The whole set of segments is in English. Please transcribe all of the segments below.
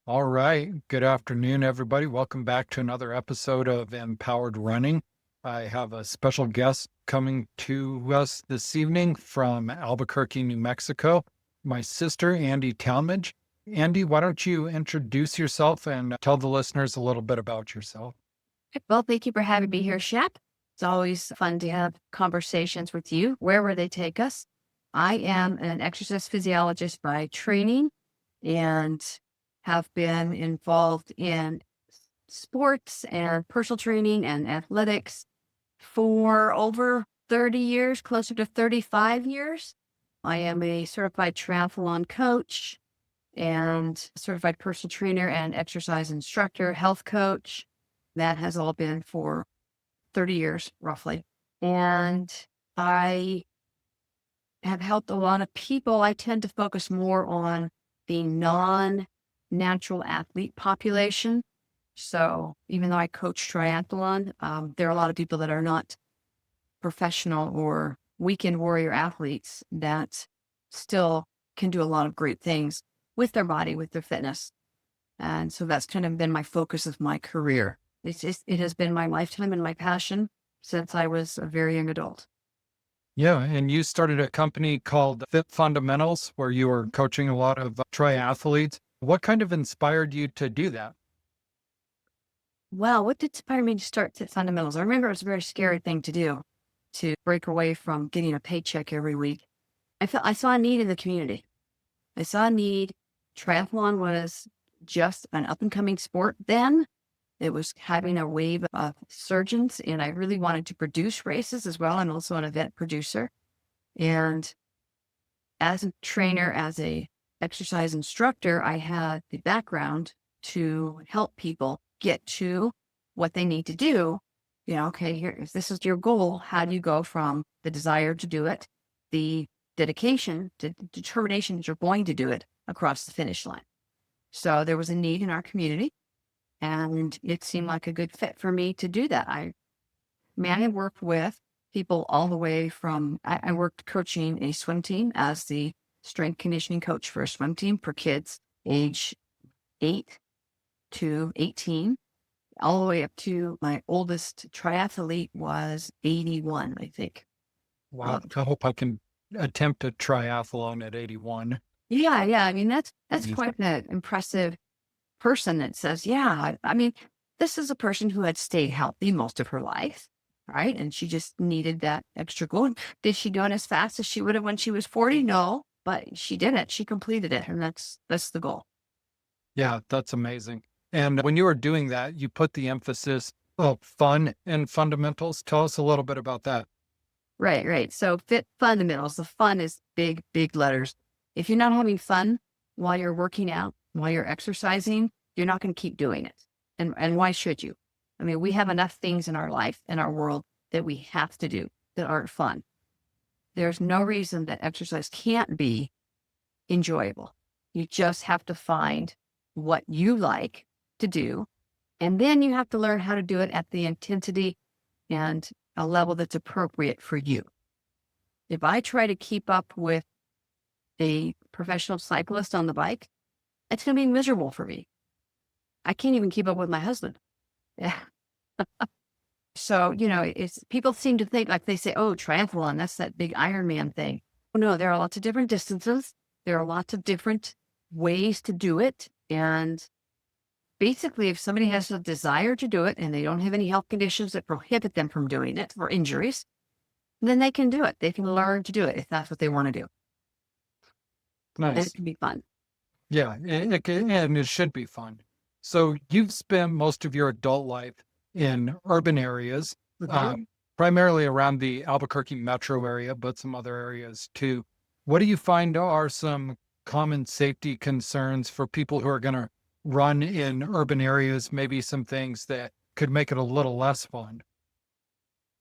All right. Good afternoon, everybody. Welcome back to another episode of Empowered Running. I have a special guest coming to us this evening from Albuquerque, New Mexico, my sister, Andie Talmadge. Andie, why don't you introduce yourself and tell the listeners a little bit about yourself? Well, thank you for having me here, Shak. It's always fun to have conversations with you, wherever they take us. I am an exercise physiologist by training and have been involved in sports and personal training and athletics for over 30 years, closer to 35 years. I am a certified triathlon coach and certified personal trainer and exercise instructor, health coach. That has all been for 30 years, roughly. And I have helped a lot of people. I tend to focus more on the non-natural athlete population. So even though I coach triathlon, there are a lot of people that are not professional or weekend warrior athletes that still can do a lot of great things with their body, with their fitness. And so that's kind of been my focus of my career. It has been my lifetime and my passion since I was a very young adult. Yeah, and you started a company called Fit Fundamentals where you were coaching a lot of triathletes. What kind of inspired you to do that? Well, what did inspire me to start Fit Fundamentals? I remember it was a very scary thing to do, to break away from getting a paycheck every week. I saw a need in the community. I saw a need. Triathlon was just an up and coming sport then. It was having a wave of surgeons, and I really wanted to produce races as well. I'm also an event producer. And as a trainer, as a exercise instructor, I had the background to help people get to what they need to do. Okay, here, if this is your goal, how do you go from the desire to do it, the dedication, to determination that you're going to do it across the finish line? So there was a need in our community, and it seemed like a good fit for me to do that. I worked with people all the way from, I worked coaching a swim team as the strength conditioning coach for a swim team for kids age 8 to 18, all the way up to my oldest triathlete was 81, I think. Wow. Uh, I hope I can attempt a triathlon at 81. yeah, yeah. I mean, that's quite an impressive person that says, yeah, I mean, this is a person who had stayed healthy most of her life, right? And she just needed that extra goal. And did she do it as fast as she would have when she was 40? No, but she did it. She completed it. And that's the goal. Yeah, that's amazing. And when you were doing that, you put the emphasis of fun and fundamentals. Tell us a little bit about that. Right, right. So fit fundamentals. The fun is big, big letters. If you're not having fun while you're working out, while you're exercising, you're not going to keep doing it. And why should you? I mean, we have enough things in our life, in our world, that we have to do that aren't fun. There's no reason that exercise can't be enjoyable. You just have to find what you like to do. And then you have to learn how to do it at the intensity and a level that's appropriate for you. If I try to keep up with a professional cyclist on the bike, it's going to be miserable for me. I can't even keep up with my husband. Yeah. So, it's people seem to think like they say, oh, triathlon, that's that big Ironman thing. Oh, no, there are lots of different distances. There are lots of different ways to do it. And basically, if somebody has a desire to do it and they don't have any health conditions that prohibit them from doing it or injuries, then they can do it. They can learn to do it if that's what they want to do. And it Nice. can be fun. Yeah, and it should be fun. So you've spent most of your adult life in urban areas, Mhm. um, primarily around the Albuquerque metro area, but some other areas too. What do you find are some common safety concerns for people who are going to run in urban areas? Maybe some things that could make it a little less fun.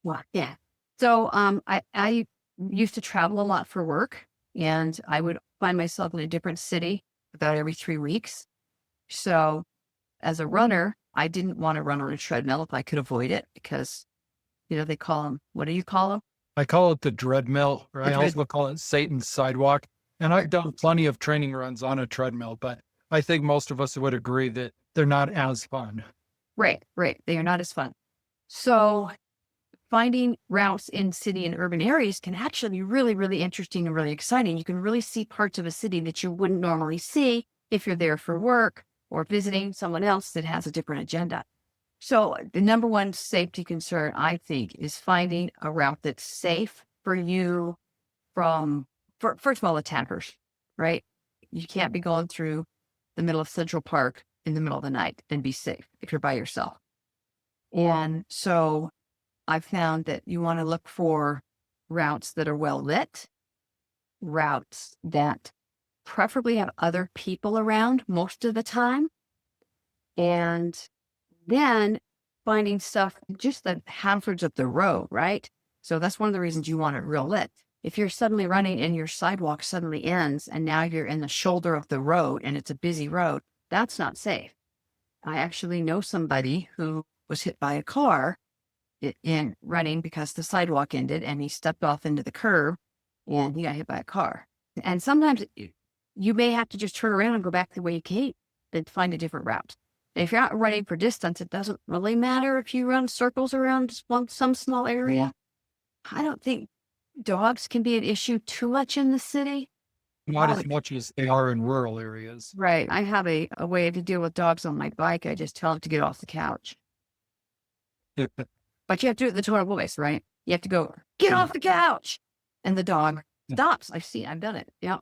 Well, yeah. So I used to travel a lot for work, and I would find myself in a different city about every 3 weeks. So as a runner, I didn't want to run on a treadmill if I could avoid it because, they call them, what do you call them? I call it the treadmill, or The I tread. also call it Satan's sidewalk. And I've done plenty of training runs on a treadmill, but I think most of us would agree that they're not as fun. Right, right. They are not as fun. So finding routes in city and urban areas can actually be really, really interesting and really exciting. You can really see parts of a city that you wouldn't normally see if you're there for work or visiting someone else that has a different agenda. So the number one safety concern, I think, is finding a route that's safe for you from, first of all, attackers, right? You can't be going through the middle of Central Park in the middle of the night and be safe if you're by yourself. And so I found that you want to look for routes that are well lit, routes that preferably have other people around most of the time, and then finding stuff, just the hazards of the road, right? So that's one of the reasons you want it real lit. If you're suddenly running and your sidewalk suddenly ends and now you're in the shoulder of the road and it's a busy road, that's not safe. I actually know somebody who was hit by a car in running because the sidewalk ended and he stepped off into the curb and he got hit by a car. And sometimes you may have to just turn around and go back the way you came and find a different route. And if you're not running for distance, it doesn't really matter if you run circles around some small area. I don't think dogs can be an issue too much in the city. Not as much as they are in rural areas. Right. I have a way to deal with dogs on my bike. I just tell them to get off the couch. But you have to do it in the tone of voice, right? You have to go, get off the couch. And the dog stops. I've done it. Yeah.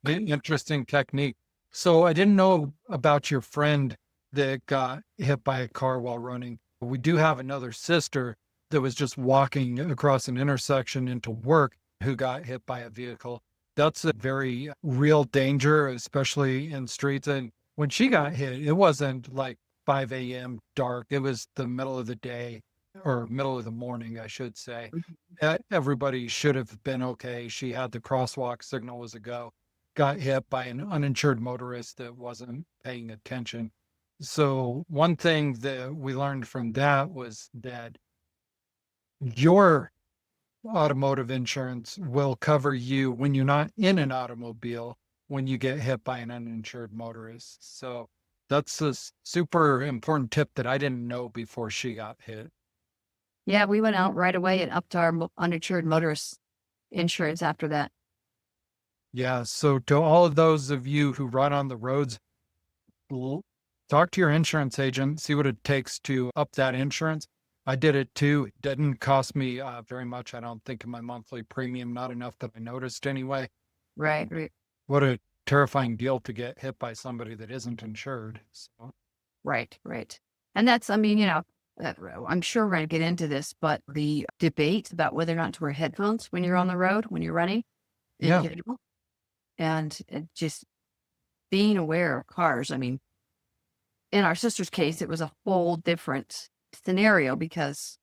Interesting technique. So I didn't know about your friend that got hit by a car while running. We do have another sister that was just walking across an intersection into work who got hit by a vehicle. That's a very real danger, especially in streets. And when she got hit, it wasn't like 5 a.m. dark. It was the middle of the day or middle of the morning, I should say. Everybody should have been okay. She had the crosswalk signal was a go. Got hit by an uninsured motorist that wasn't paying attention. So one thing that we learned from that was that your automotive insurance will cover you when you're not in an automobile when you get hit by an uninsured motorist. So that's a super important tip that I didn't know before she got hit. Yeah, we went out right away and upped our uninsured motorist insurance after that. Yeah. So to all of those of you who run on the roads, talk to your insurance agent, see what it takes to up that insurance. I did it too. It didn't cost me very much. I don't think in my monthly premium, not enough that I noticed anyway. Right, right. What a terrifying deal to get hit by somebody that isn't insured. So. Right, right. And that's, I mean, I'm sure we're going to get into this, but the debate about whether or not to wear headphones when you're on the road, when you're running, Yeah. And just being aware of cars. I mean, in our sister's case, it was a whole different scenario because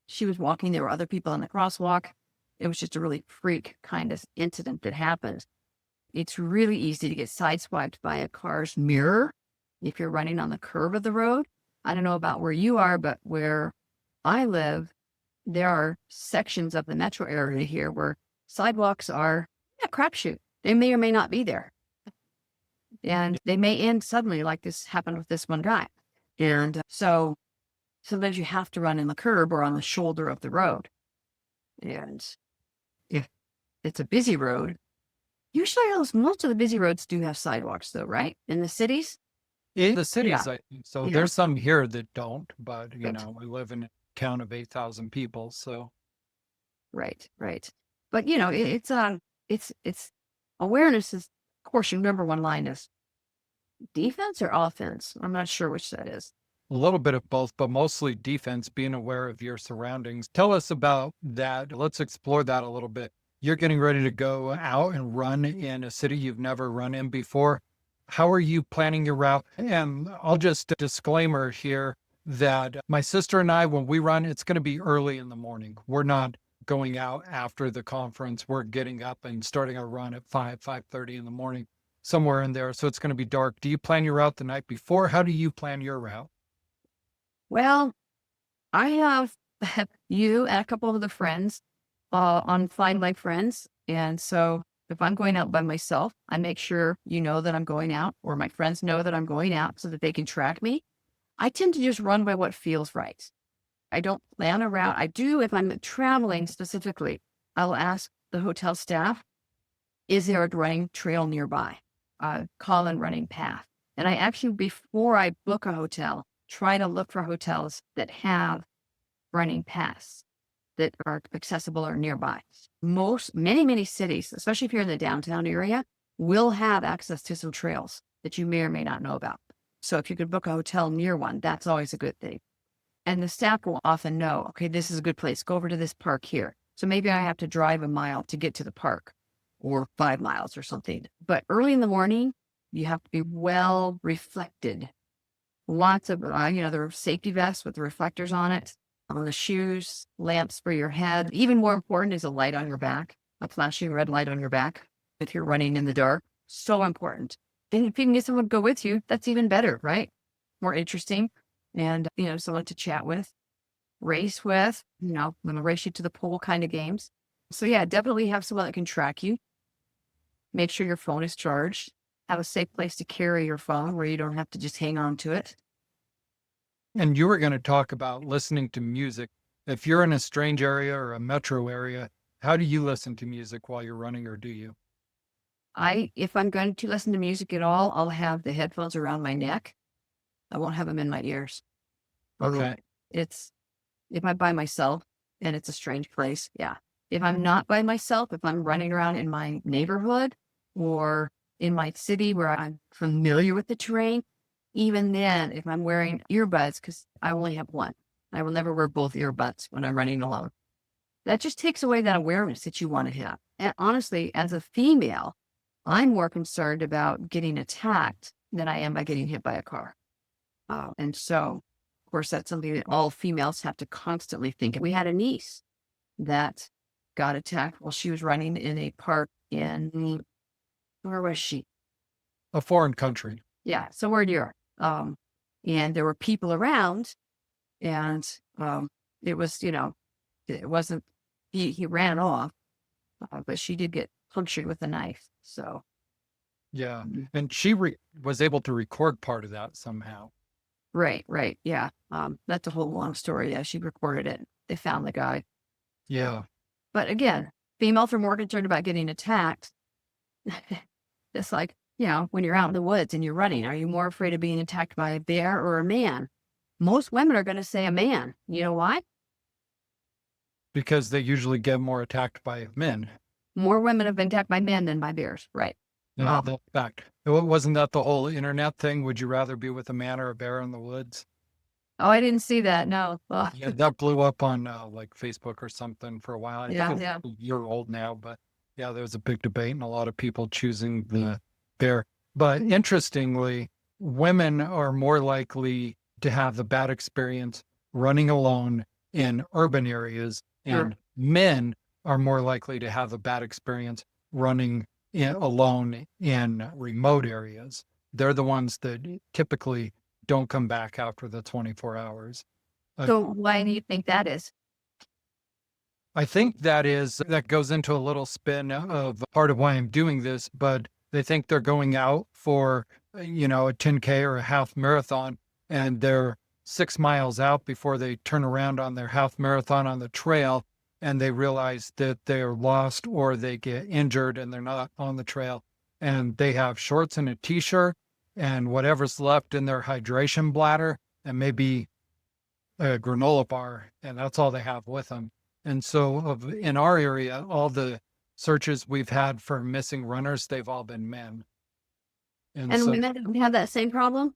she was walking. There were other people on the crosswalk. It was just a really freak kind of incident that happened. It's really easy to get sideswiped by a car's mirror if you're running on the curve of the road. I don't know about where you are, but where I live, there are sections of the metro area here where sidewalks are a crapshoot. They may or may not be there. And they may end suddenly, like this happened with this one guy. And so sometimes you have to run in the curb or on the shoulder of the road. And if it's a busy road, usually most of the busy roads do have sidewalks though, right? In the cities? In the cities, Yeah. I think so. Yeah. There's some here that don't, but Right. we live in a town of 8,000 people. So Right, right. But it's awareness is, of course, your number one line is defense or offense. I'm not sure which that is. a little bit of both, but mostly defense, being aware of your surroundings. Tell us about that. Let's explore that a little bit. You're getting ready to go out and run in a city you've never run in before. How are you planning your route? And I'll just disclaimer here that my sister and I, when we run, it's going to be early in the morning. We're not going out after the conference. We're getting up and starting our run at 5:30 in the morning, somewhere in there. So it's going to be dark. Do you plan your route the night before? How do you plan your route? Well, I have you and a couple of the friends on Find My Friends. And so If I'm going out by myself, I make sure you know that I'm going out, or my friends know that I'm going out so that they can track me. I tend to just run by what feels right. I don't plan a route. I do if I'm traveling specifically. I'll ask the hotel staff, is there a running trail nearby? Call and running path. And I actually, before I book a hotel, try to look for hotels that have running paths that are accessible or nearby. Many cities, especially if you're in the downtown area, will have access to some trails that you may or may not know about. So if you could book a hotel near one, that's always a good thing. And the staff will often know, okay, this is a good place. Go over to this park here. So maybe I have to drive a mile to get to the park, or 5 miles or something. But early in the morning, you have to be well reflected. Lots of, there are safety vests with reflectors on it, on the shoes, lamps for your head. Even more important is a light on your back, a flashing red light on your back if you're running in the dark. So important. And if you can get someone to go with you, that's even better, right? More interesting. And, someone to chat with, race with, I'm going to race you to the pole kind of games. So yeah, definitely have someone that can track you. Make sure your phone is charged. Have a safe place to carry your phone where you don't have to just hang on to it. And you were going to talk about listening to music. If you're in a strange area or a metro area, how do you listen to music while you're running, or do you? If I'm going to listen to music at all, I'll have the headphones around my neck. I won't have them in my ears. Okay. If I'm by myself and it's a strange place, yeah. If I'm not by myself, if I'm running around in my neighborhood or in my city where I'm familiar with the terrain, even then, if I'm wearing earbuds, because I only have one, I will never wear both earbuds when I'm running alone. That just takes away that awareness that you want to have. And honestly, as a female, I'm more concerned about getting attacked than I am by getting hit by a car. And so, of course, that's something that all females have to constantly think. We had a niece that got attacked while she was running in a park in, where was she? A foreign country. Yeah, somewhere in Europe. And there were people around, and it was, it wasn't, he ran off, but she did get punctured with a knife. So, Yeah. And she was able to record part of that somehow. right. Yeah. That's a whole long story. Yeah, she recorded it. They found the guy. Yeah. But again, females are more concerned about getting attacked. It's like, when you're out in the woods and you're running, are you more afraid of being attacked by a bear or a man? Most women are going to say a man. You know why? Because they usually get more attacked by men. More women have been attacked by men than by bears. Right. Yeah, that's fact. Wasn't that the whole internet thing? Would you rather be with a man or a bear in the woods? Oh, I didn't see that. No. Well, Yeah, that blew up on like Facebook or something for a while. I think yeah. it's a year old now, but yeah, there was a big debate and a lot of people choosing the bear. But interestingly, women are more likely to have the bad experience running alone in urban areas, and men are more likely to have a bad experience running alone in remote areas. They're the ones that typically don't come back after the 24 hours. So why do you think that is? I think that goes into a little spin of part of why I'm doing this, but they think they're going out for, a 10K or a half marathon, and they're 6 miles out before they turn around on their half marathon on the trail, and they realize that they're lost or they get injured and they're not on the trail, and they have shorts and a t-shirt and whatever's left in their hydration bladder and maybe a granola bar, and that's all they have with them. And so in our area, all the searches we've had for missing runners, they've all been men. And And so women have that same problem?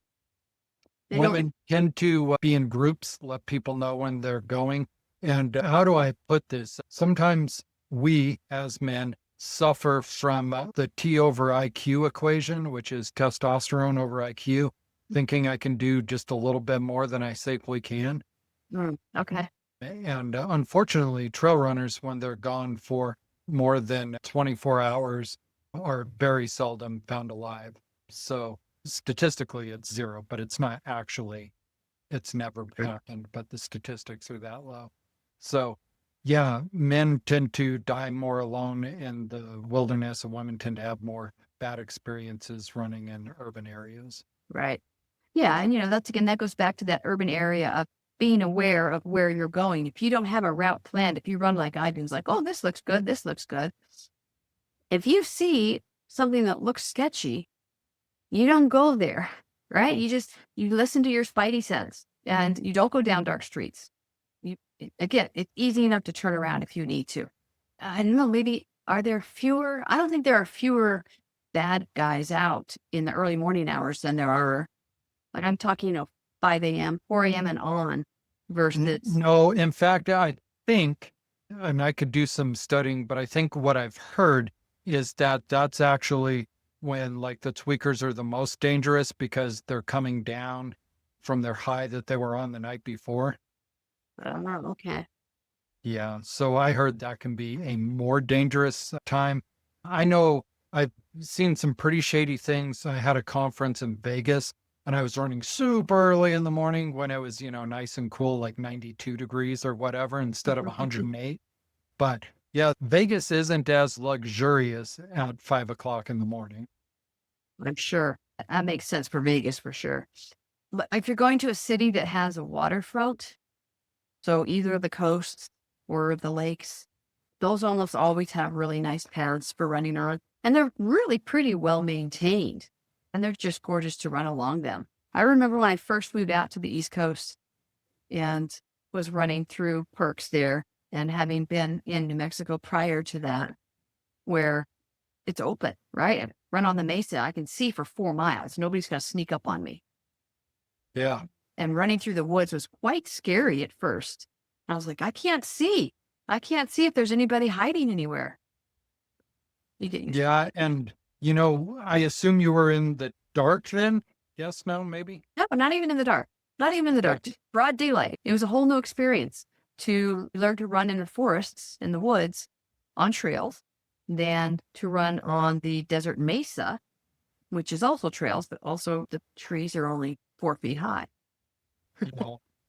They don't. women tend to be in groups, let people know when they're going. And how do I put this? Sometimes we as men suffer from the T over IQ equation, which is testosterone over IQ, thinking I can do just a little bit more than I safely can. Okay. And unfortunately, trail runners, when they're gone for more than 24 hours, are very seldom found alive. So statistically, it's zero, but it's not actually, it's never happened, but the statistics are that low. So Yeah, men tend to die more alone in the wilderness, and women tend to have more bad experiences running in urban areas. Right. Yeah. And, that's again, that goes back to that urban area of being aware of where you're going. If you don't have a route planned, if you run like I do, it's like, oh, this looks good. This looks good. If you see something that looks sketchy, you don't go there, right? You listen to your spidey sense and you don't go down dark streets. Again, it's easy enough to turn around if you need to. I don't know, maybe are there fewer? I don't think there are fewer bad guys out in the early morning hours than there are, like I'm talking, 5 a.m., 4 a.m. and on versus, No, in fact, I think, and I could do some studying, but I think what I've heard is that that's actually when like the tweakers are the most dangerous because they're coming down from their high that they were on the night before. okay. Yeah, so I heard that can be a more dangerous time. I know I've seen some pretty shady things. I had a conference in Vegas and I was running super early in the morning when it was, nice and cool, like 92 degrees or whatever, instead of 108. But yeah, Vegas isn't as luxurious at 5 o'clock in the morning. I'm sure that makes sense for Vegas for sure. But if you're going to a city that has a waterfront, so either the coasts or the lakes, those almost always have really nice paths for running on, and they're really pretty well maintained, and they're just gorgeous to run along them. I remember when I first moved out to the East Coast and was running through perks there, and having been in New Mexico prior to that, where it's open, right? I run on the mesa, I can see for 4 miles. Nobody's going to sneak up on me. Yeah. And running through the woods was quite scary at first. I was like, I can't see. I can't see if there's anybody hiding anywhere. You get used to Yeah. And, I assume you were in the dark then? Yes, no, maybe? No, not even in the dark. Not even in the dark. Just broad daylight. It was a whole new experience to learn to run in the forests, in the woods, on trails, than to run on the desert mesa, which is also trails, but also the trees are only 4 feet high.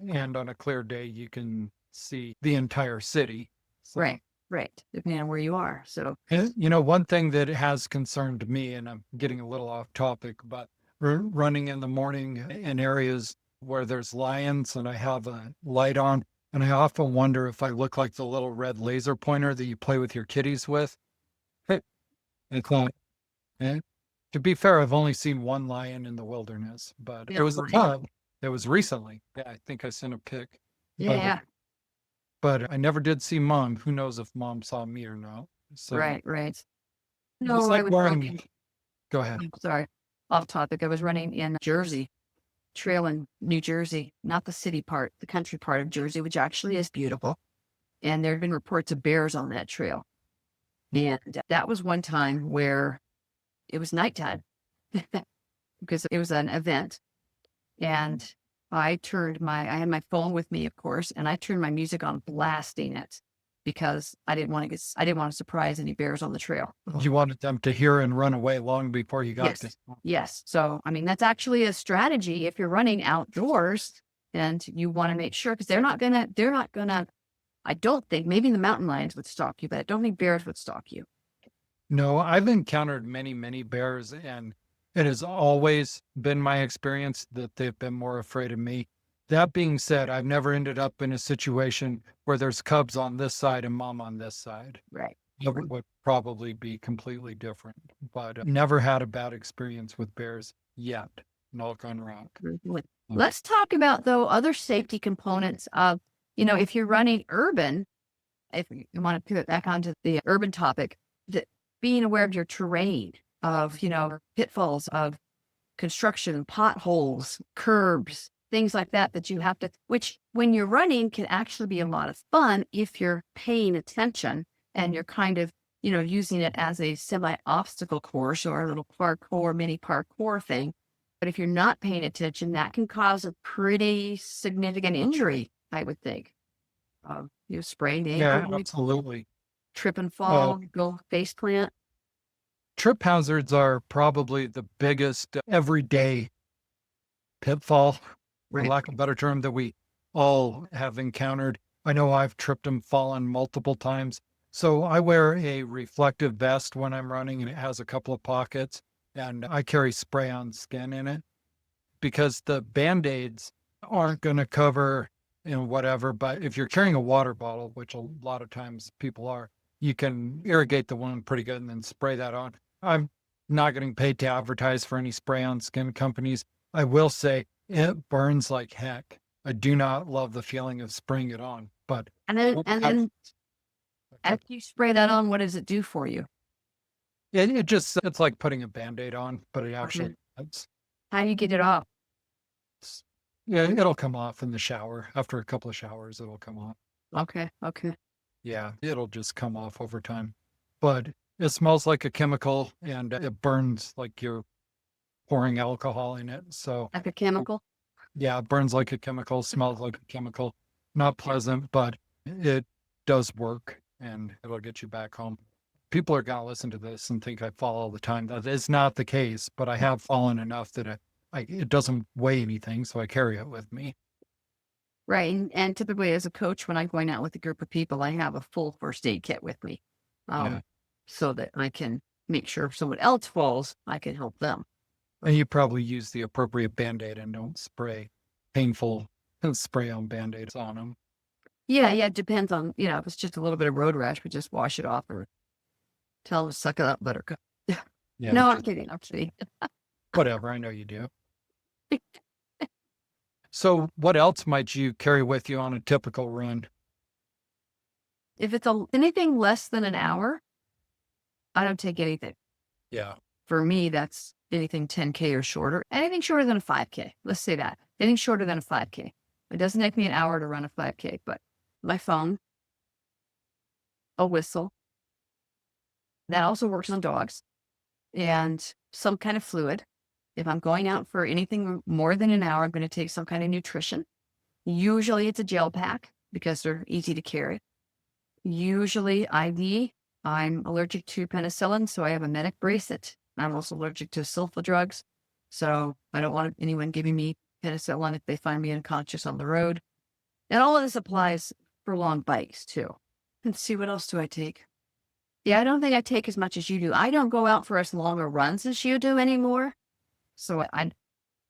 And on a clear day, you can see the entire city. So, Right, right. Depending on where you are. So, one thing that has concerned me, and I'm getting a little off topic, but running in the morning in areas where there's lions and I have a light on, and I often wonder if I look like the little red laser pointer that you play with your kitties with. I thought, eh, to be fair, I've only seen one lion in the wilderness, but it yeah, was a cub. It was recently. Yeah, I think I sent a pic. yeah, But I never did see mom. Who knows if mom saw me or not? So right, right. just No, I like was wearing. running. Go ahead. I'm sorry, off topic. I was running in Jersey, trail in New Jersey, not the city part, the country part of Jersey, which actually is beautiful. And there have been reports of bears on that trail. And that was one time where it was nighttime because it was an event. And I had my phone with me, of course, and I turned my music on, blasting it because I didn't want to surprise any bears on the trail. You wanted them to hear and run away long before you got Yes. Yes. So, I mean, that's actually a strategy if you're running outdoors and you want to make sure, because they're not gonna, I don't think, maybe the mountain lions would stalk you, but I don't think bears would stalk you. No, I've encountered many, many bears, and it has always been my experience that they've been more afraid of me. That being said, I've never ended up in a situation where there's cubs on this side and mom on this side. Right. It would probably be completely different, but never had a bad experience with bears yet. Knock on rock. Let's talk about, though, other safety components of, if you're running urban, if you want to pivot back onto the urban topic, that being aware of your terrain, of, pitfalls of construction, potholes, curbs, things like that you have to, which when you're running can actually be a lot of fun if you're paying attention and you're kind of, using it as a semi-obstacle course or a little mini parkour thing. But if you're not paying attention, that can cause a pretty significant injury, I would think. Sprained ankle, Yeah, absolutely. trip and fall, go face plant. Trip hazards are probably the biggest everyday pitfall, for Right. lack of a better term, that we all have encountered. I know I've tripped and fallen multiple times. So I wear a reflective vest when I'm running, and it has a couple of pockets, and I carry spray on skin in it because the Band-Aids aren't going to cover, whatever. But if you're carrying a water bottle, which a lot of times people are, you can irrigate the wound pretty good and then spray that on. I'm not getting paid to advertise for any spray on skin companies. I will say it burns like heck. I do not love the feeling of spraying it on, but And then after you spray that on, what does it do for you? it's like putting a Band-Aid on, but it actually, Okay. it's, How do you get it off? yeah, it'll come off in the shower. After a couple of showers, it'll come off. Okay. Okay. Yeah, it'll just come off over time. But it smells like a chemical and it burns like you're pouring alcohol in it. So Like a chemical? yeah, it burns like a chemical, smells like a chemical. Not pleasant, but it does work and it'll get you back home. People are going to listen to this and think I fall all the time. That is not the case, but I have fallen enough that it doesn't weigh anything, so I carry it with me. Right. And typically as a coach, when I'm going out with a group of people, I have a full first aid kit with me. Yeah. So that I can make sure if someone else falls, I can help them. And you probably use the appropriate Band-Aid and don't spray painful spray on Band-Aids on them. Yeah. Yeah. It depends on, if it's just a little bit of road rash, we just wash it off or tell them to suck it up, buttercup. Yeah, No, I'm kidding. I'm kidding. whatever. I know you do. So what else might you carry with you on a typical run? If it's anything less than an hour, I don't take anything. Yeah. For me, that's anything 10K or shorter. Anything shorter than a 5K. Let's say that. Anything shorter than a 5K. It doesn't take me an hour to run a 5K, but my phone, a whistle. That also works on dogs. And some kind of fluid. If I'm going out for anything more than an hour, I'm going to take some kind of nutrition. Usually it's a gel pack because they're easy to carry. Usually IV. I'm allergic to penicillin, so I have a medic bracelet. I'm also allergic to sulfa drugs, so I don't want anyone giving me penicillin if they find me unconscious on the road. And all of this applies for long bikes too. Let's see, what else do I take? Yeah, I don't think I take as much as you do. I don't go out for as longer runs as you do anymore. So I've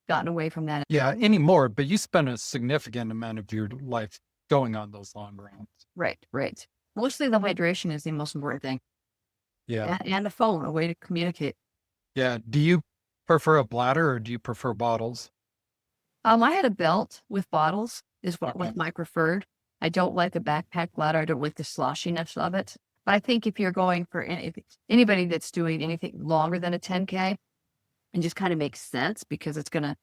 gotten away from that. Yeah, anymore, but you spend a significant amount of your life going on those long runs. Right, right. Mostly the hydration is the most important thing. Yeah. And the phone, a way to communicate. Yeah. Do you prefer a bladder or do you prefer bottles? I had a belt with bottles is what Okay. was my preferred. I don't like a backpack bladder. I don't like the sloshiness of it. But I think if you're going for if anybody that's doing anything longer than a 10K, it just kind of makes sense because it's going to,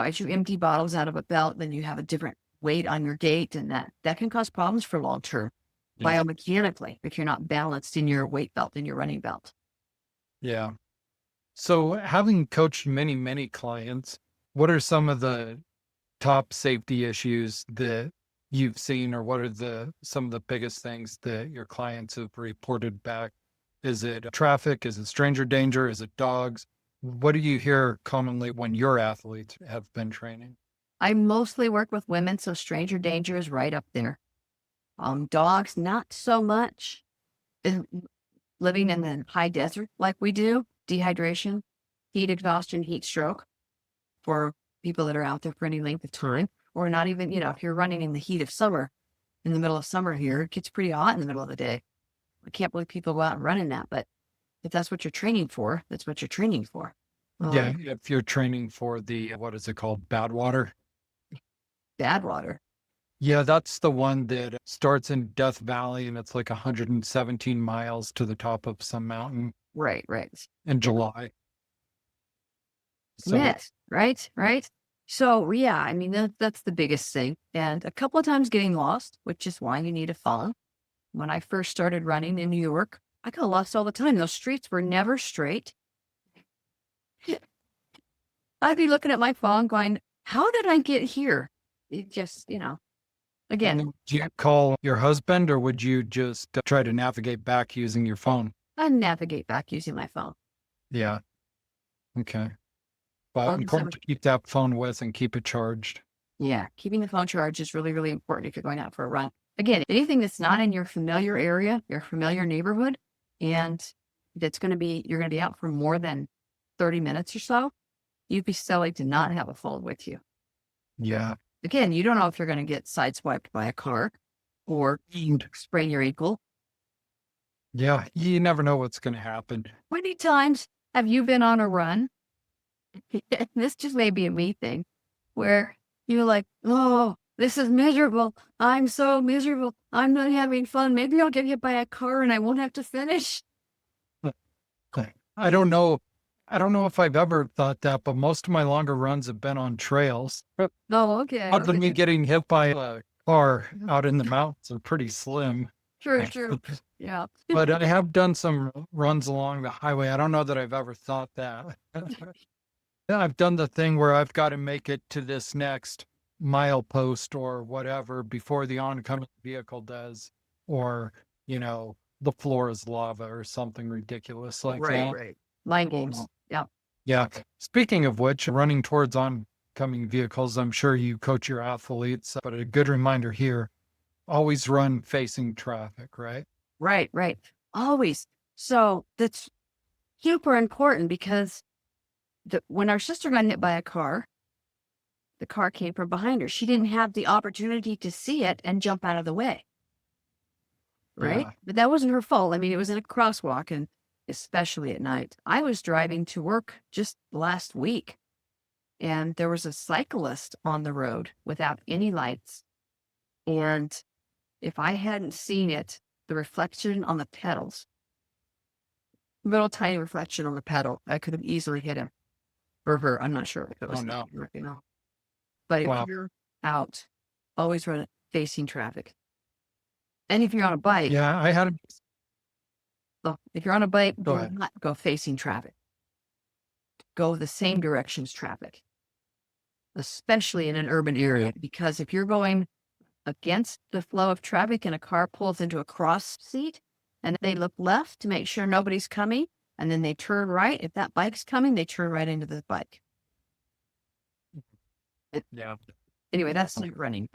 as you empty bottles out of a belt, then you have a different weight on your gait, and that can cause problems for long term Yeah. biomechanically if you're not balanced in your weight belt, in your running belt. Yeah. So having coached many, many clients, what are some of the top safety issues that you've seen, or what are some of the biggest things that your clients have reported back? Is it traffic? Is it stranger danger? Is it dogs? What do you hear commonly when your athletes have been training? I mostly work with women, so stranger danger is right up there. Dogs, not so much. Living in the high desert like we do, dehydration, heat exhaustion, heat stroke for people that are out there for any length of time, or not even, if you're running in the heat of summer, in the middle of summer here, it gets pretty hot in the middle of the day. I can't believe people go out and run in that, but if that's what you're training for, that's what you're training for. Yeah, if you're training for what is it called? Bad water? Bad water. Yeah, that's the one that starts in Death Valley and it's like 117 miles to the top of some mountain Right. in July. So Yes, right. So yeah, I mean, that's the biggest thing. And a couple of times getting lost, which is why you need a phone. When I first started running in New York, I got lost all the time. Those streets were never straight. I'd be looking at my phone going, how did I get here? It just, again, do you call your husband or would you just try to navigate back using your phone? I navigate back using my phone. Yeah. Okay. But important to keep that phone with and keep it charged. Yeah. Keeping the phone charged is really, really important if you're going out for a run. Again, anything that's not in your familiar area, your familiar neighborhood, and you're going to be out for more than 30 minutes or so, you'd be silly to not have a phone with you. Yeah. Again, you don't know if you're going to get sideswiped by a car or sprain your ankle. Yeah. You never know what's going to happen. How many times have you been on a run? This just may be a me thing where you're like, oh, this is miserable. I'm so miserable. I'm not having fun. Maybe I'll get hit by a car and I won't have to finish. I don't know. I don't know if I've ever thought that, but most of my longer runs have been on trails. Oh, okay. Odds of Okay. me getting hit by a car out in the mountains are pretty slim. True, true. Yeah. But I have done some runs along the highway. I don't know that I've ever thought that. Yeah, I've done the thing where I've got to make it to this next milepost or whatever before the oncoming vehicle does, or, the floor is lava or something ridiculous like Right, that. right. Line games. Yeah. Yeah. Speaking of which, running towards oncoming vehicles, I'm sure you coach your athletes, but a good reminder here, always run facing traffic, right? Right, right. Always. So that's super important because when our sister got hit by a car, the car came from behind her. She didn't have the opportunity to see it and jump out of the way. Right. Yeah. But that wasn't her fault. I mean, it was in a crosswalk, and especially at night. I was driving to work just last week, and there was a cyclist on the road without any lights. And if I hadn't seen it, the reflection on the pedals, little tiny reflection on the pedal, I could have easily hit him or her. I'm not sure if it was Oh, no. But Wow. if you're out, always run it facing traffic. And if you're on a bike, Yeah, I had if you're on a bike, Go do ahead. not go facing traffic. Go the same direction as traffic, especially in an urban area, because if you're going against the flow of traffic and a car pulls into a cross seat and they look left to make sure nobody's coming, and then they turn right. If that bike's coming, they turn right into the bike. Yeah. Anyway, that's like running.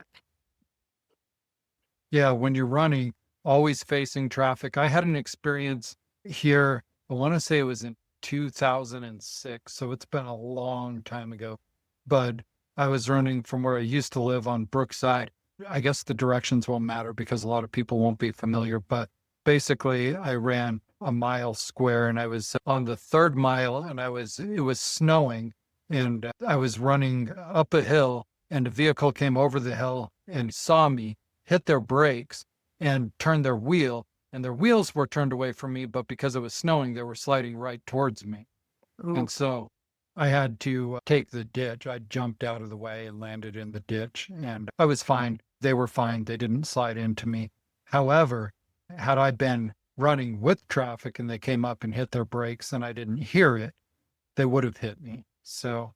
Yeah, when you're running, always facing traffic. I had an experience here, I want to say it was in 2006, so it's been a long time ago. But I was running from where I used to live on Brookside. I guess the directions won't matter because a lot of people won't be familiar, but basically I ran a mile square and I was on the third mile and it was snowing and I was running up a hill and a vehicle came over the hill and saw me, hit their brakes and turned their wheel, and their wheels were turned away from me, but because it was snowing, they were sliding right towards me. Ooh. And so I had to take the ditch. I jumped out of the way and landed in the ditch, and I was fine. They were fine. They didn't slide into me. However, had I been running with traffic and they came up and hit their brakes and I didn't hear it, they would have hit me. So,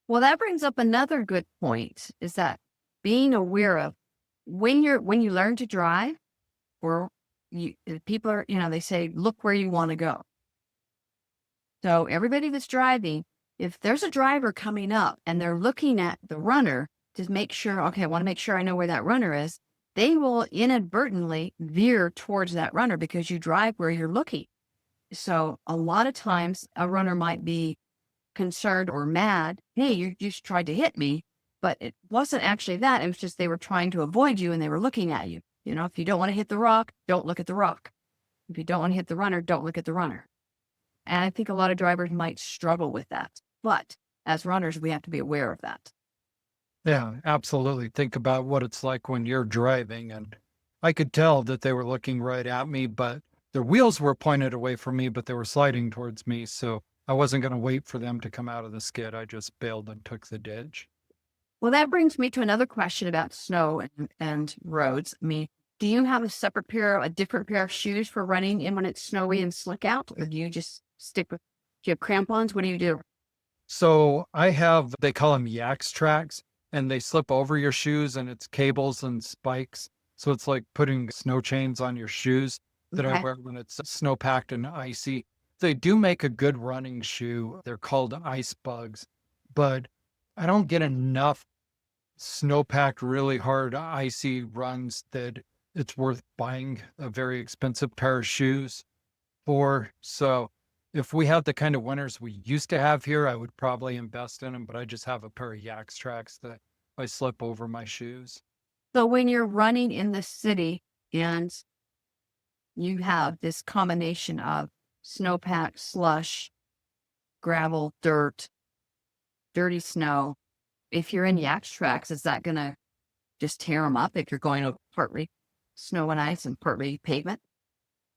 Well, that brings up another good point, is that being aware of when you learn to drive, or people are, they say, look where you want to go. So everybody that's driving, if there's a driver coming up and they're looking at the runner to make sure, okay, I want to make sure I know where that runner is, they will inadvertently veer towards that runner because you drive where you're looking. So a lot of times a runner might be concerned or mad. Hey, you just tried to hit me, but it wasn't actually that. It was just they were trying to avoid you and they were looking at you. If you don't want to hit the rock, don't look at the rock. If you don't want to hit the runner, don't look at the runner. And I think a lot of drivers might struggle with that. But as runners, we have to be aware of that. yeah, absolutely. Think about what it's like when you're driving. And I could tell that they were looking right at me, but their wheels were pointed away from me, but they were sliding towards me. So I wasn't going to wait for them to come out of the skid. I just bailed and took the ditch. Well, that brings me to another question about snow and roads. I mean, do you have a different pair of shoes for running in when it's snowy and slick out? Or do you just do you have crampons? What do you do? So I have, they call them Yaks tracks, and they slip over your shoes and it's cables and spikes. So it's like putting snow chains on your shoes that I Okay. wear when it's snow packed and icy. They do make a good running shoe. They're called ice bugs, but I don't get enough snow-packed, really hard, icy runs that it's worth buying a very expensive pair of shoes for. So if we had the kind of winters we used to have here, I would probably invest in them, but I just have a pair of Yaks tracks that I slip over my shoes. So when you're running in the city and you have this combination of snowpack, slush, gravel, dirt, dirty snow, if you're in Yaks tracks, is that going to just tear them up if you're going over partly snow and ice and partly pavement?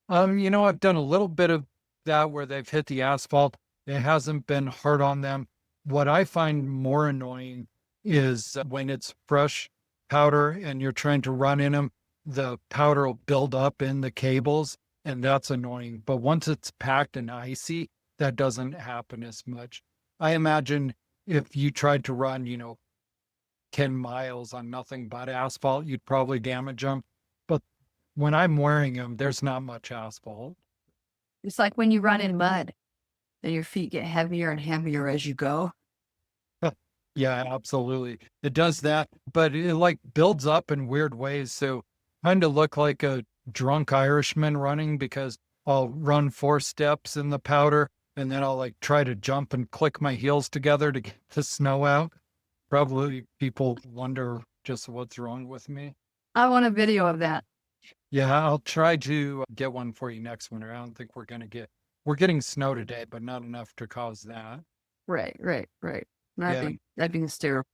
I've done a little bit of that where they've hit the asphalt. It hasn't been hard on them. What I find more annoying is when it's fresh powder and you're trying to run in them, the powder will build up in the cables, and that's annoying. But once it's packed and icy, that doesn't happen as much. I imagine if you tried to run, 10 miles on nothing but asphalt, you'd probably damage them. But when I'm wearing them, there's not much asphalt. It's like when you run in mud, then your feet get heavier and heavier as you go. Yeah, absolutely. It does that, but it like builds up in weird ways. So kind of look like a drunk Irishman running because I'll run 4 steps in the powder and then I'll like try to jump and click my heels together to get the snow out. Probably people wonder just what's wrong with me. I want a video of that. Yeah, I'll try to get one for you next winter. I don't think we're getting snow today, but not enough to cause that. Right. Yeah. That'd be hysterical.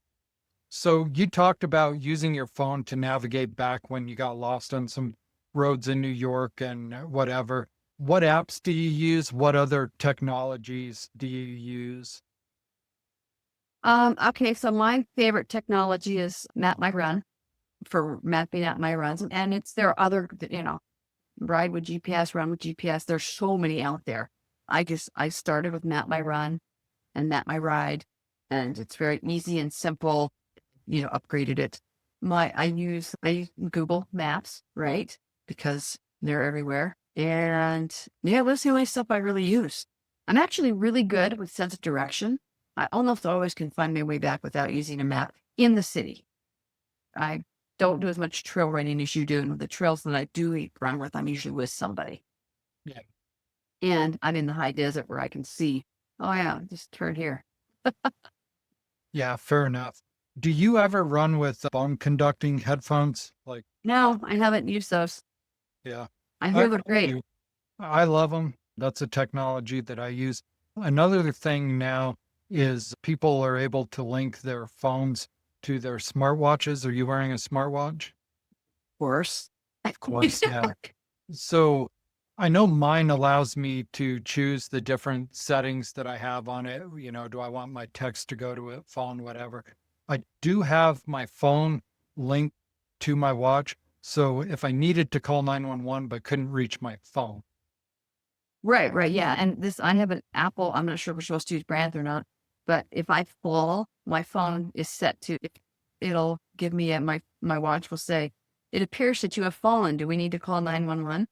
So you talked about using your phone to navigate back when you got lost on some roads in New York and whatever. What apps do you use? What other technologies do you use? Okay, so my favorite technology is Map My Run for mapping out my runs. And there are other, ride with GPS, run with GPS. There's so many out there. I started with Map My Run and Map My Ride, and it's very easy and simple, upgraded it. I use Google Maps, right? Because they're everywhere. And yeah, that's the only stuff I really use. I'm actually really good with sense of direction. I almost always can find my way back without using a map in the city. I don't do as much trail running as you do. And the trails that I do run with, I'm usually with somebody. Yeah. And I'm in the high desert where I can see, oh yeah, just turn here. Yeah, fair enough. Do you ever run with bone conducting headphones? Like, No, I haven't used those. yeah, I I hear they're great. do. I love them. That's a technology that I use. Another thing now is people are able to link their phones to their smartwatches. Are you wearing a smartwatch? Of course. Of course, yeah. So I know mine allows me to choose the different settings that I have on it. Do I want my text to go to a phone, whatever. I do have my phone linked to my watch. So if I needed to call 911 but couldn't reach my phone. Right. Yeah. And I have an Apple. I'm not sure if we're supposed to use brands or not, but if I fall, my phone is set to, it'll give me my watch will say, it appears that you have fallen. Do we need to call 911?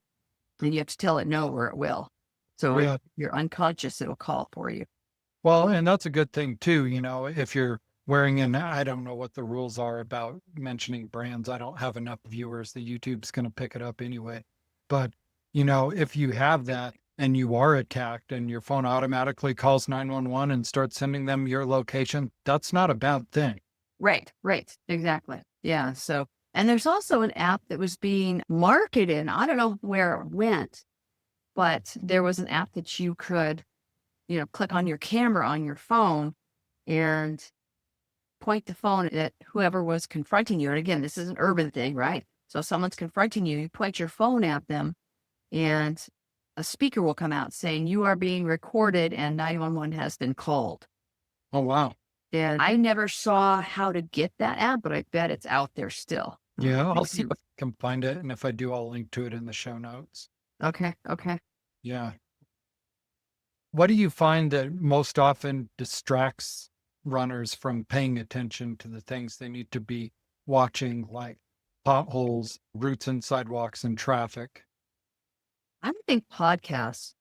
And you have to tell it no, or it will. So Yeah. if you're unconscious, it'll call for you. Well, and that's a good thing too. If you're wearing I don't know what the rules are about mentioning brands. I don't have enough viewers that YouTube's going to pick it up anyway. But, if you have that and you are attacked and your phone automatically calls 911 and starts sending them your location, that's not a bad thing. Right. Exactly. Yeah. So, and there's also an app that was being marketed. I don't know where it went, but there was an app that you could, click on your camera on your phone and point the phone at whoever was confronting you. And again, this is an urban thing, right? So if someone's confronting you, you point your phone at them and a speaker will come out saying you are being recorded and 911 has been called. Oh, wow. And I never saw how to get that app, but I bet it's out there still. Yeah, I'll see if I can find it. And if I do, I'll link to it in the show notes. Okay. Yeah. What do you find that most often distracts runners from paying attention to the things they need to be watching, like potholes, routes and sidewalks, and traffic? I would think podcasts.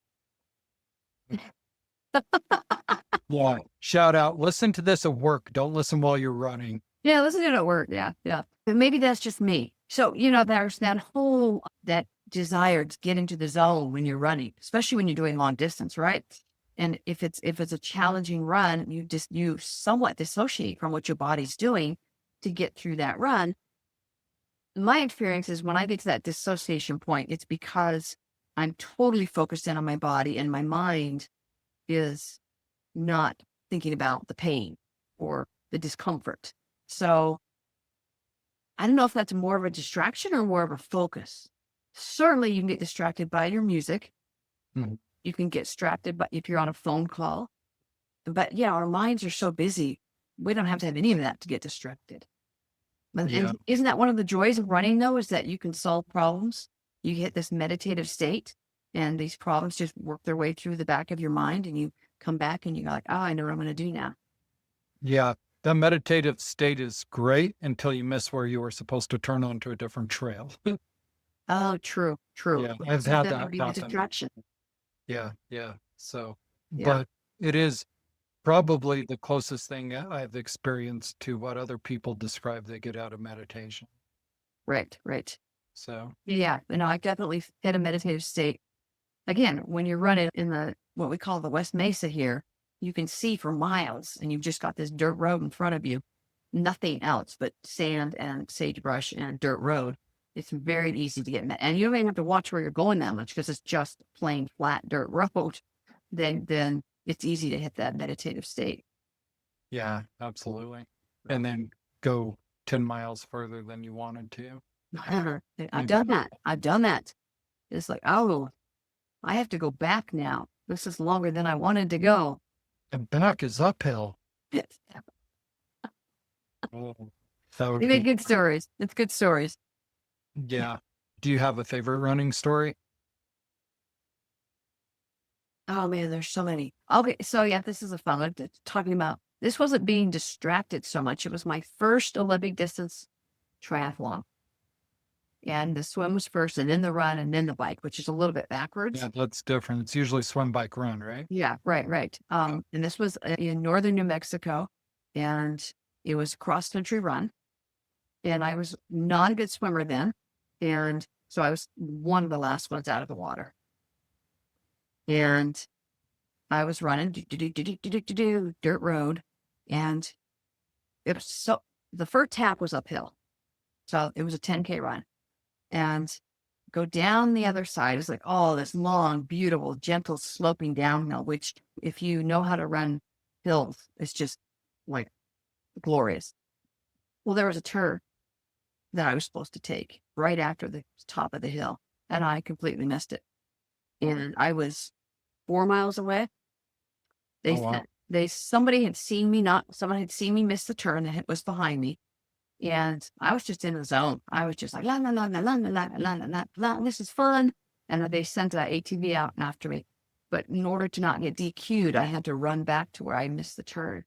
Yeah. Shout out. Listen to this at work. Don't listen while you're running. Yeah, listen to it at work. Yeah, yeah. But maybe that's just me. So, there's that desire to get into the zone when you're running, especially when you're doing long distance, right? And if it's a challenging run, you somewhat dissociate from what your body's doing to get through that run. My experience is when I get to that dissociation point, it's because I'm totally focused in on my body and my mind is not thinking about the pain or the discomfort. So I don't know if that's more of a distraction or more of a focus. Certainly, you can get distracted by your music. Mhm. You can get distracted by if you're on a phone call. But yeah, our minds are so busy. We don't have to have any of that to get distracted. Yeah. And isn't that one of the joys of running, though, is that you can solve problems? You hit this meditative state, and these problems just work their way through the back of your mind, and you come back and you're like, oh, I know what I'm going to do now. Yeah. The meditative state is great until you miss where you were supposed to turn onto a different trail. Oh, true, true. Yeah. Yeah, I've so had that would that be the happen. distraction. Yeah. Yeah. So, Yeah, but it is probably the closest thing I've experienced to what other people describe they get out of meditation. right, right. So, Yeah, I definitely hit a meditative state. Again, when you're running in what we call the West Mesa here, you can see for miles and you've just got this dirt road in front of you, nothing else but sand and sagebrush and dirt road. It's very easy to get, and you don't even have to watch where you're going that much because it's just plain flat dirt road. Then it's easy to hit that meditative state. yeah, absolutely. And then go 10 miles further than you wanted to. I've Maybe. done that. I've done that. It's like, oh, I have to go back now. This is longer than I wanted to go. And back is uphill. It's Oh, that would They make be, good stories. It's good stories. yeah. Do you have a favorite running story? Oh man, there's so many. Okay, so yeah, this is a fun one. Talking about this wasn't being distracted so much. It was my first Olympic distance triathlon. And the swim was first, and then the run, and then the bike, which is a little bit backwards. Yeah, that's different. It's usually swim, bike, run, right? Yeah, right, right. And this was in northern New Mexico, and it was a cross country run. And I was not a good swimmer then. And so I was one of the last ones out of the water. And I was running dirt road. And it was the first tap was uphill. So it was a 10K run. And go down the other side. It's like, oh, this long, beautiful, gentle, sloping downhill, which if you know how to run hills, it's just like glorious. Well, there was a turn that I was supposed to take right after the top of the hill, and I completely missed it. And I was 4 miles away. Oh, They wow. said somebody had seen me someone had seen me miss the turn that was behind me. And I was just in the zone. I was just like, la, la, la, la, la, la, la, la, la, la, la, this is fun. And they sent that ATV out after me. But in order to not get DQ'd, I had to run back to where I missed the turn.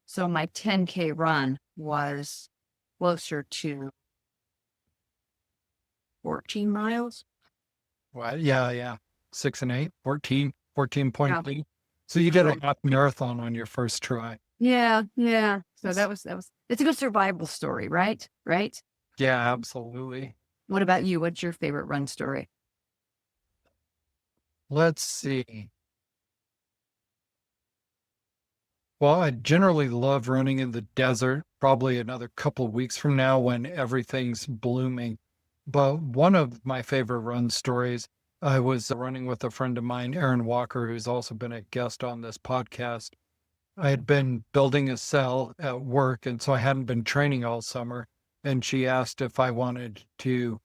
So my 10K run was closer to 14 miles. Well, yeah, yeah. 6 and 8, 14, Yeah. 14.3. So you did a half marathon on your first try. Yeah. Yeah. So it's a good survival story, right? Right. Yeah, absolutely. What about you? What's your favorite run story? Let's see. Well, I generally love running in the desert, probably another couple weeks from now when everything's blooming. But one of my favorite run stories, I was running with a friend of mine, Aaron Walker, who's also been a guest on this podcast. I had been building a cell at work, and so I hadn't been training all summer. And she asked if I wanted to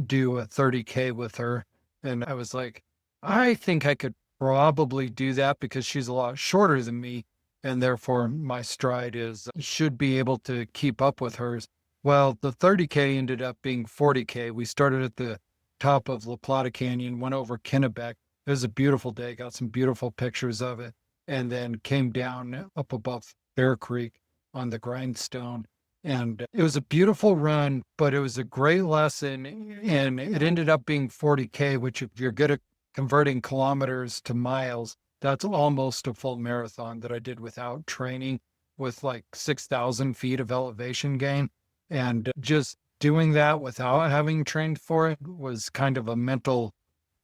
do a 30K with her. And I was like, I think I could probably do that because she's a lot shorter than me. And therefore, my stride should be able to keep up with hers. Well, the 30K ended up being 40K. We started at the top of La Plata Canyon, went over Kennebec. It was a beautiful day, got some beautiful pictures of it, and then came down up above Bear Creek on the grindstone. And it was a beautiful run, but it was a great lesson. And it ended up being 40K, which if you're good at converting kilometers to miles, that's almost a full marathon that I did without training, with like 6,000 feet of elevation gain. And just doing that without having trained for it was kind of a mental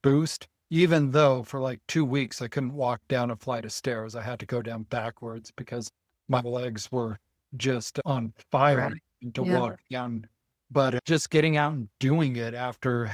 boost, even though for like 2 weeks I couldn't walk down a flight of stairs. I had to go down backwards because my legs were just on fire Right. to Yeah. walk down. But just getting out and doing it after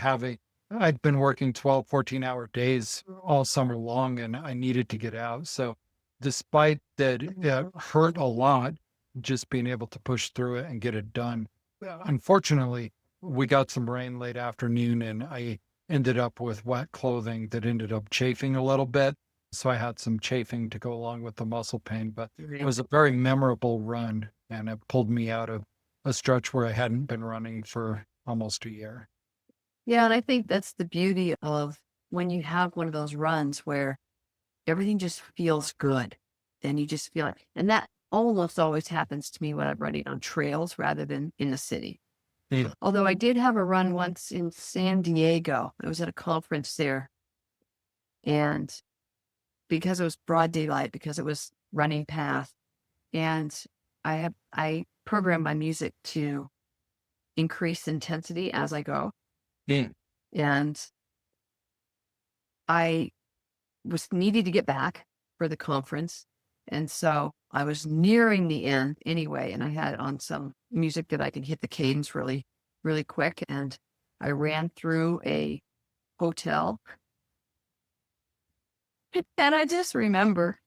I'd been working 12, 14-hour days all summer long and I needed to get out. So despite that it hurt a lot, just being able to push through it and get it done. Unfortunately, we got some rain late afternoon and I ended up with wet clothing that ended up chafing a little bit. So I had some chafing to go along with the muscle pain, but it was a very memorable run and it pulled me out of a stretch where I hadn't been running for almost a year. Yeah. And I think that's the beauty of when you have one of those runs where everything just feels good. Then you just feel it. And that almost always happens to me when I'm running on trails rather than in the city. Yeah. Although I did have a run once in San Diego. I was at a conference there. And because it was broad daylight, because it was running path, and I program my music to increase intensity as I go. Yeah. And I was needed to get back for the conference. And so I was nearing the end anyway, and I had on some music that I could hit the cadence really, really quick. And I ran through a hotel. And I just remember,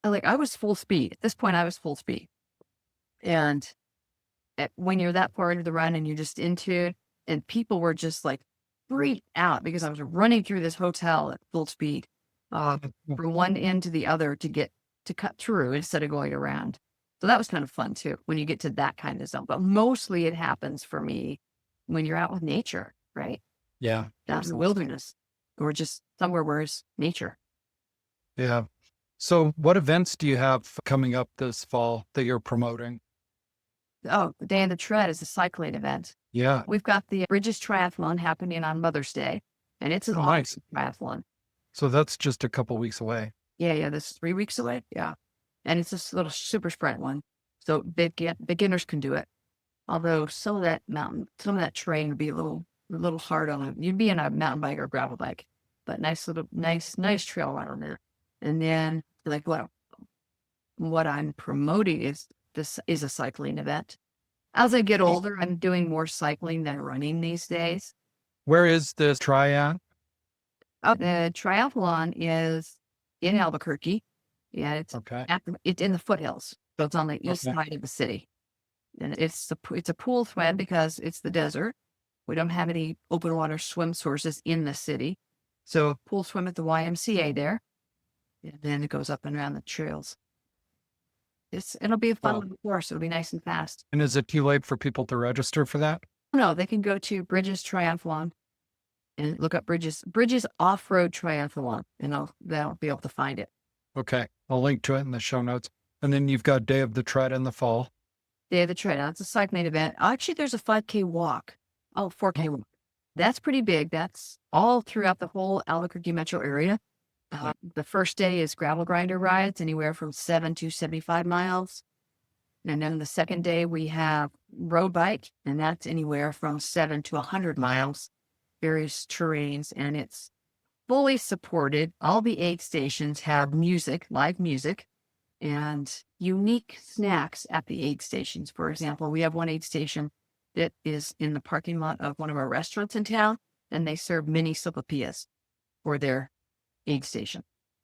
I was full speed. At this point, I was full speed. And when you're that far into the run and you're just into it, and people were just like freaked out because I was running through this hotel at full speed from one end to the other to cut through instead of going around. So that was kind of fun too, when you get to that kind of zone. But mostly it happens for me when you're out with nature, right? Yeah. Out in the wilderness or just somewhere where it's nature. Yeah. So what events do you have coming up this fall that you're promoting? Oh, the Day of the Tread is a cycling event. Yeah. We've got the Bridges Triathlon happening on Mother's Day, and it's an Oh, nice. awesome triathlon. So that's just a couple weeks away. Yeah, this is 3 weeks away. Yeah. And it's this little super sprint one. So beginners can do it. Although some of that terrain would be a little hard on it. You'd be in a mountain bike or gravel bike, but nice trail ride on there. And then like what I'm promoting is this is a cycling event. As I get older, I'm doing more cycling than running these days. Where is this triad? The triathlon is in Albuquerque. Yeah, Okay. it's in the foothills. So it's on the east Okay. side of the city. And it's a pool swim because it's the desert. We don't have any open water swim sources in the city. So pool swim at the YMCA there. And then it goes up and around the trails. It'll be a fun little course. It'll be nice and fast. And is it too late for people to register for that? No, they can go to Bridges Triathlon and look up Bridges Off-Road Triathlon, and they'll be able to find it. Okay. I'll link to it in the show notes. And then you've got Day of the Tread in the fall. Day of the Tread. It's a cycling event. Actually, there's a 5K walk. 4K walk. That's pretty big. That's all throughout the whole Albuquerque metro area. The first day is gravel grinder rides, anywhere from 7 to 75 miles. And then the second day we have road bike, and that's anywhere from 7 to 100 miles, various terrains, and it's fully supported. All the aid stations have music, live music, and unique snacks at the aid stations. For example, we have one aid station that is in the parking lot of one of our restaurants in town, and they serve mini sopapillas for their aid station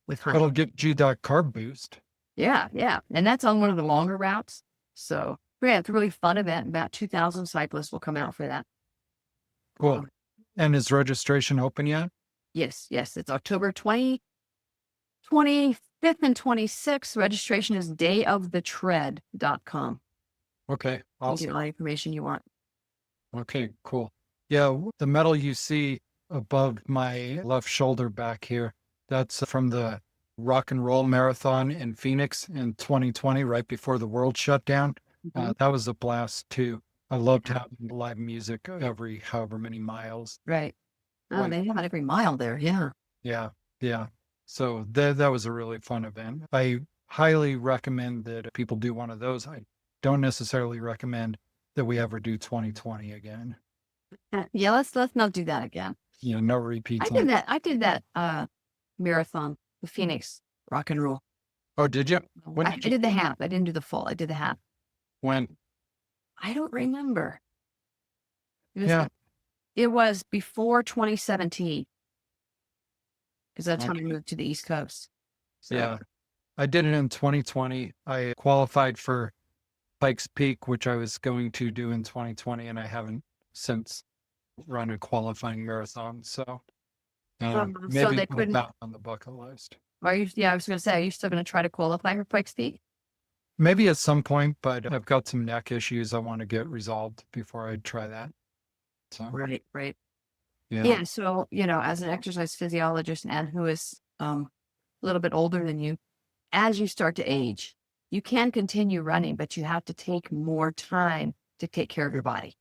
with honey. That'll get you that carb boost. Yeah. And that's on one of the longer routes. So yeah, it's a really fun event. About 2,000 cyclists will come out for that. Cool. And is registration open yet? Yes. It's October 25th and 26th. Registration is dayofthetread.com. Okay. You Awesome. get all the information you want. Okay, cool. Yeah, the medal you see above my left shoulder back here, that's from the rock and roll marathon in Phoenix in 2020, right before the world shut down. That was a blast too. I loved having live music every however many miles. Right. Oh, Right. they have it every mile there. Yeah. Yeah. So that was a really fun event. I highly recommend that people do one of those. I don't necessarily recommend that we ever do 2020 again. Yeah, let's not do that again. No I repeats did on. that. I did that marathon, the Phoenix Rock and Roll. Oh, did you? When I did you? did the half. I didn't do the full. I did the half. When? I don't remember. Yeah. It was before 2017 because that's when I Okay. moved to the East Coast. So, Yeah. I did it in 2020. I qualified for Pikes Peak, which I was going to do in 2020, and I haven't since run a qualifying marathon. So so maybe they put couldn't. that on the bucket list. Are you? Yeah, I was going to say, are you still going to try to qualify for Pikes Peak? Maybe at some point, but I've got some neck issues I want to get resolved before I try that. So Right, right. yeah. Yeah. So, as an exercise physiologist and who is a little bit older than you, as you start to age, you can continue running, but you have to take more time to take care of your body.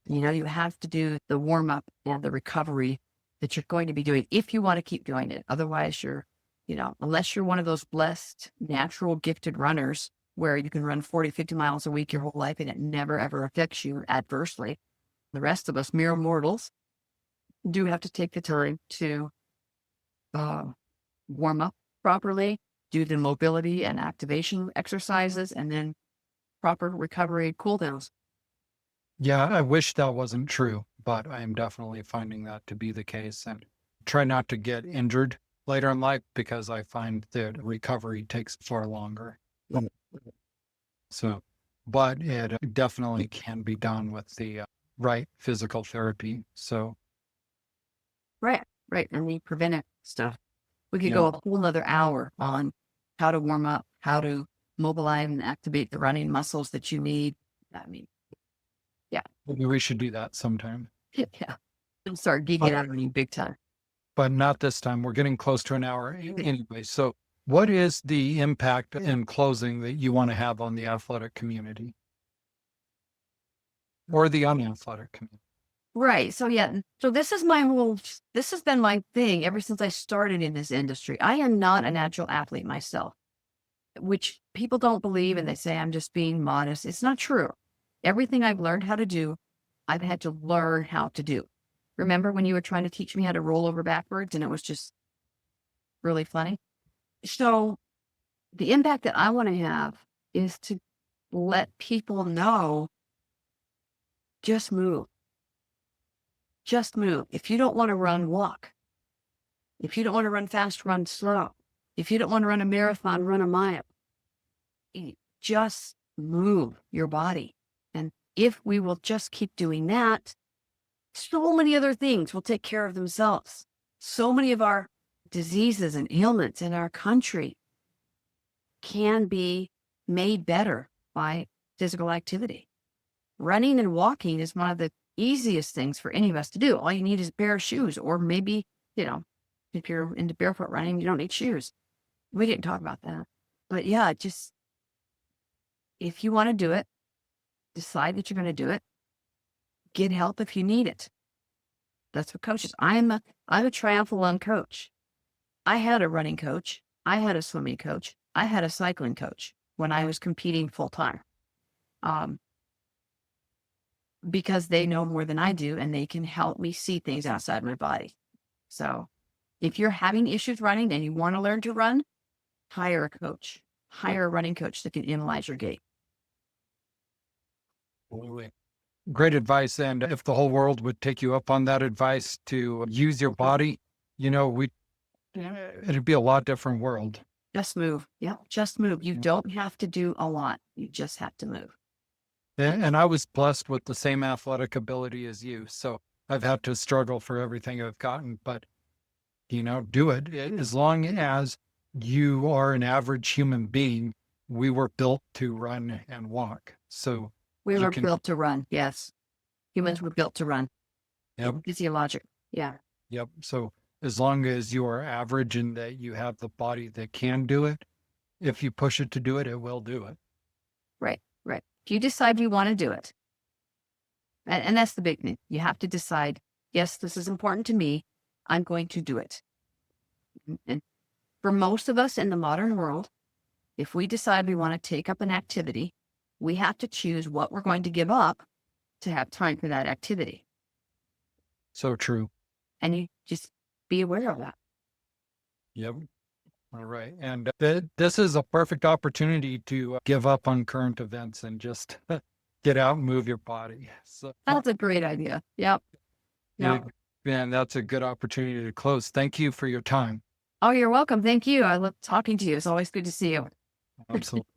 You have to do the warm up and the recovery that you're going to be doing if you want to keep doing it. Otherwise, unless you're one of those blessed, natural, gifted runners where you can run 40, 50 miles a week your whole life and it never, ever affects you adversely. The rest of us, mere mortals, do have to take the time to warm up properly, do the mobility and activation exercises, and then proper recovery cool downs. Yeah, I wish that wasn't true, but I am definitely finding that to be the case and try not to get injured later in life because I find that recovery takes far longer. So, but it definitely can be done with the right physical therapy. So, Right, right. And the preventive stuff. We could yeah, go a whole nother hour on how to warm up, how to mobilize and activate the running muscles that you need. I mean, yeah, maybe we should do that sometime, yeah. And start geeking out on you big time. but not this time. We're getting close to an hour anyway. So, what is the impact in closing that you want to have on the athletic community or the unathletic community? Right. So yeah. So this has been my thing ever since I started in this industry. I am not a natural athlete myself, which people don't believe and they say I'm just being modest. It's not true. Everything I've learned how to do, I've had to learn how to do. Remember when you were trying to teach me how to roll over backwards and it was just really funny? So the impact that I want to have is to let people know, just move. Just move. If you don't want to run, walk. If you don't want to run fast, run slow. If you don't want to run a marathon, run a mile. Just move your body. And if we will just keep doing that, so many other things will take care of themselves. So many of our diseases and ailments in our country can be made better by physical activity. Running and walking is one of the easiest things for any of us to do. All you need is a pair of shoes, or maybe, if you're into barefoot running, you don't need shoes. We didn't talk about that. But yeah, just if you want to do it, decide that you're going to do it. Get help if you need it. That's what coaches. I'm a triathlon coach. I had a running coach. I had a swimming coach. I had a cycling coach when I was competing full time. Because they know more than I do and they can help me see things outside my body. So if you're having issues running and you want to learn to run, hire a coach, hire a running coach that can analyze your gait. Great advice. And if the whole world would take you up on that advice to use your body, it'd be a lot different world. Just move. Yeah, just move. You don't have to do a lot. You just have to move. And I was blessed with the same athletic ability as you. So I've had to struggle for everything I've gotten, but do it. As long as you are an average human being, we were built to run and walk. So we were built to run. Yes. Humans were built to run. Yep. Physiologic. Yeah. Yep. So as long as you are average and that you have the body that can do it, if you push it to do it, it will do it. Right. Right. If you decide you want to do it, and that's the big thing, you have to decide, yes, this is important to me. I'm going to do it. And for most of us in the modern world, If we decide we want to take up an activity, we have to choose what we're going to give up to have time for that activity. So true. And you just be aware of that. Yep. All right. And this is a perfect opportunity to give up on current events and just get out and move your body. So, That's a great idea. Yep. Yep. man, that's a good opportunity to close. Thank you for your time. Oh, you're welcome. Thank you. I love talking to you. It's always good to see you. Absolutely.